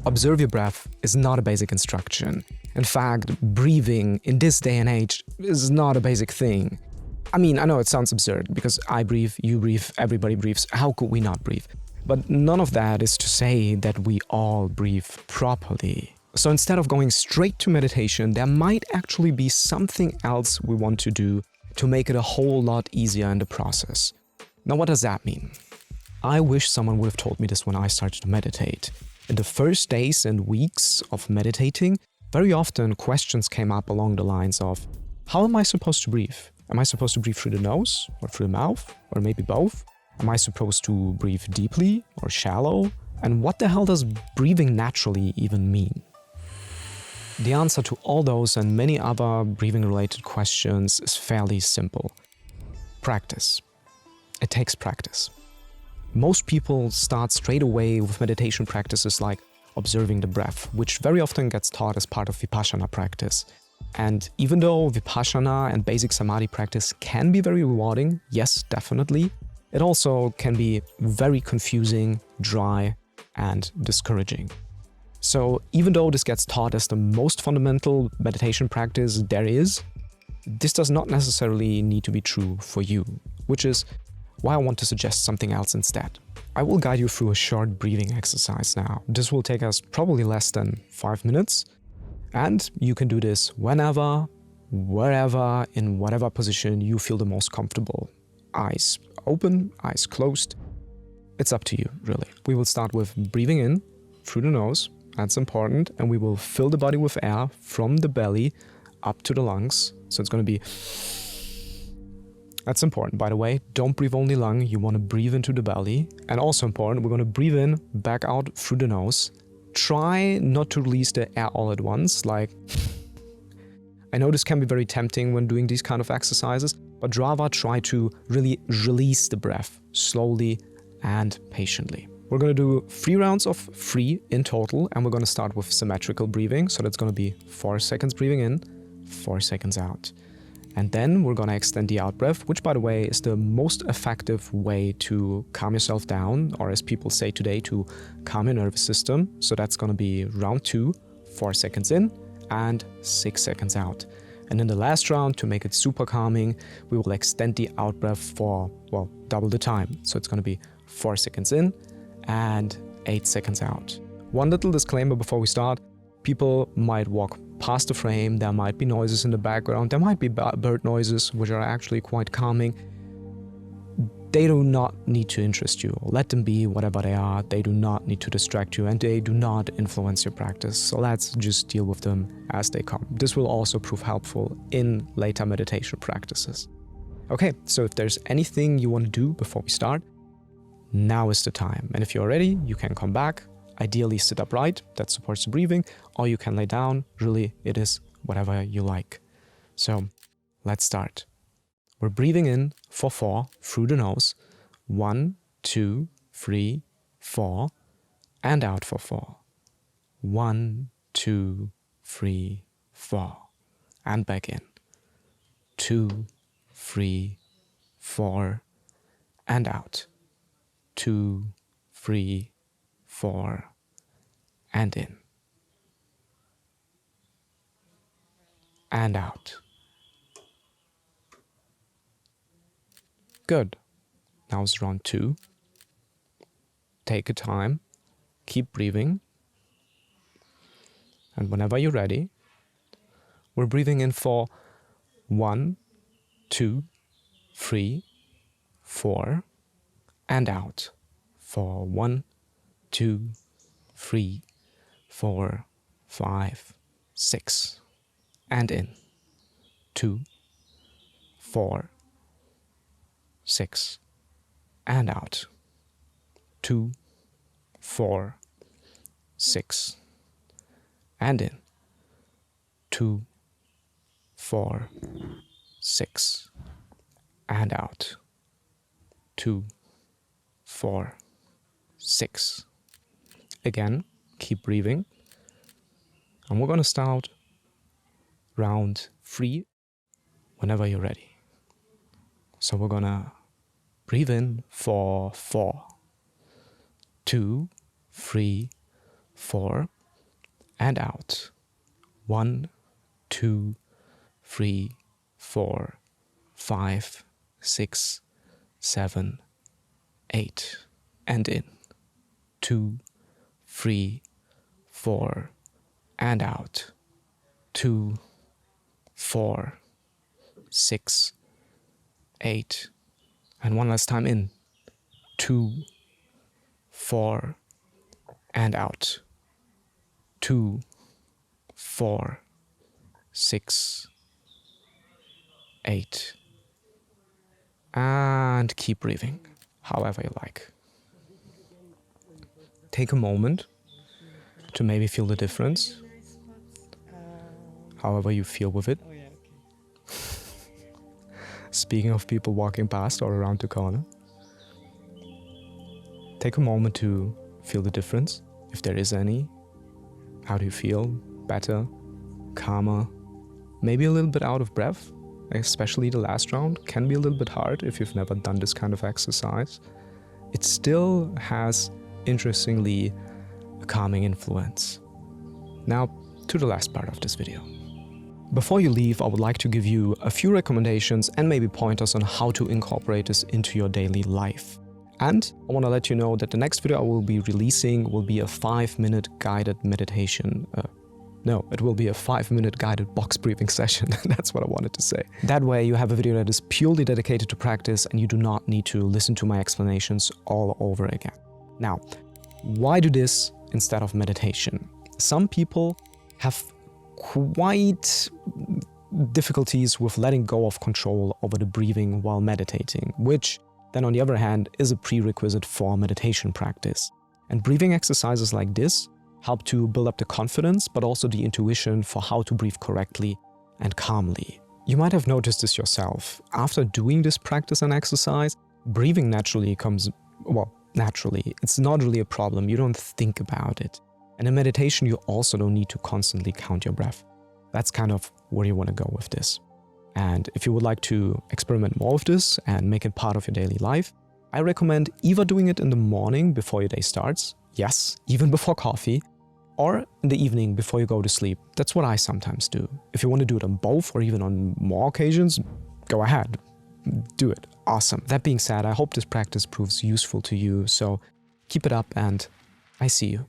Observe your breath is not a basic instruction. In fact, breathing in this day and age is not a basic thing. I mean, I know it sounds absurd because I breathe, you breathe, everybody breathes. How could we not breathe? But none of that is to say that we all breathe properly. So instead of going straight to meditation, there might actually be something else we want to do to make it a whole lot easier in the process. Now, what does that mean? I wish someone would have told me this when I started to meditate. In the first days and weeks of meditating, very often questions came up along the lines of, how am I supposed to breathe? Am I supposed to breathe through the nose or through the mouth, or maybe both? Am I supposed to breathe deeply or shallow? And what the hell does breathing naturally even mean? The answer to all those and many other breathing-related questions is fairly simple. Practice. It takes practice. Most people start straight away with meditation practices like observing the breath, which very often gets taught as part of Vipassana practice. And even though Vipassana and basic Samadhi practice can be very rewarding, yes, definitely, it also can be very confusing, dry, and discouraging. So even though this gets taught as the most fundamental meditation practice there is, this does not necessarily need to be true for you, which is why I want to suggest something else instead. I will guide you through a short breathing exercise now. This will take us probably less than 5 minutes, and you can do this whenever, wherever, in whatever position you feel the most comfortable. Eyes open, eyes closed. It's up to you, really. We will start with breathing in through the nose. That's important. And we will fill the body with air from the belly up to the lungs. So it's going to be... That's important, by the way. Don't breathe only lung. You want to breathe into the belly. And also important, we're going to breathe in, back out through the nose. Try not to release the air all at once. Like, I know this can be very tempting when doing these kind of exercises, but rather try to really release the breath slowly and patiently. We're going to do 3 rounds of 3 in total, and we're going to start with symmetrical breathing. So that's going to be 4 seconds breathing in, 4 seconds out. And then we're going to extend the out breath, which, by the way, is the most effective way to calm yourself down, or as people say today, to calm your nervous system. So that's going to be round 2, 4 seconds in and 6 seconds out. And in the last round, to make it super calming, we will extend the out breath for, well, double the time. So it's going to be 4 seconds in and 8 seconds out. One little disclaimer before we start. People might walk past the frame, there might be noises in the background, there might be bird noises, which are actually quite calming. They do not need to interest you. Let them be whatever they are. They do not need to distract you, and they do not influence your practice. So let's just deal with them as they come. This will also prove helpful in later meditation practices. Okay, so if there's anything you want to do before we start, now is the time. And if you're ready, you can come back. Ideally sit upright, that supports the breathing, or you can lay down. Really, it is whatever you like. So let's start. We're breathing in for 4 through the nose. 1, 2, 3, 4. And out for 4. 1, 2, 3, 4. And back in. 2, 3, 4. And out. 2, 3, 4. And in. And out. Good. Now it's round 2. Take your time. Keep breathing. And whenever you're ready, we're breathing in for 1, 2, 3, 4. And out for 1, 2, 3, 4, 5, 6. And in. 2, 4, 6. And out. 2, 4, 6. And in. 2, 4, 6. And out. 2, 4, 6. Again, keep breathing. And we're going to start round 3 whenever you're ready. So we're going to breathe in for 4. 2, 3, 4. and out. 1, 2, 3, 4, 5, 6, 7, 8. And in. 2, 3, 4, and out. 2, 4, 6, 8. And one last time in. 2, 4, and out. 2, 4, 6, 8. And keep breathing, however you like. Take a moment to maybe feel the difference, however you feel with it. Speaking of people walking past or around the corner, take a moment to feel the difference, if there is any. How do you feel? Better? Calmer? Maybe a little bit out of breath? Especially the last round can be a little bit hard if you've never done this kind of exercise. It still has, interestingly, a calming influence. Now, to the last part of this video. Before you leave, I would like to give you a few recommendations and maybe pointers on how to incorporate this into your daily life. And I want to let you know that the next video I will be releasing will be a 5-minute guided meditation. It will be a 5-minute guided box breathing session. That's what I wanted to say. That way you have a video that is purely dedicated to practice and you do not need to listen to my explanations all over again. Now, why do this instead of meditation? Some people have quite difficulties with letting go of control over the breathing while meditating, which then on the other hand is a prerequisite for meditation practice. And breathing exercises like this help to build up the confidence, but also the intuition for how to breathe correctly and calmly. You might have noticed this yourself. After doing this practice and exercise, breathing naturally comes, well, naturally. It's not really a problem. You don't think about it. And in meditation, you also don't need to constantly count your breath. That's kind of where you want to go with this. And if you would like to experiment more with this and make it part of your daily life, I recommend either doing it in the morning before your day starts, yes, even before coffee, or in the evening before you go to sleep. That's what I sometimes do. If you want to do it on both or even on more occasions, go ahead, do it. Awesome. That being said, I hope this practice proves useful to you, so keep it up and I see you.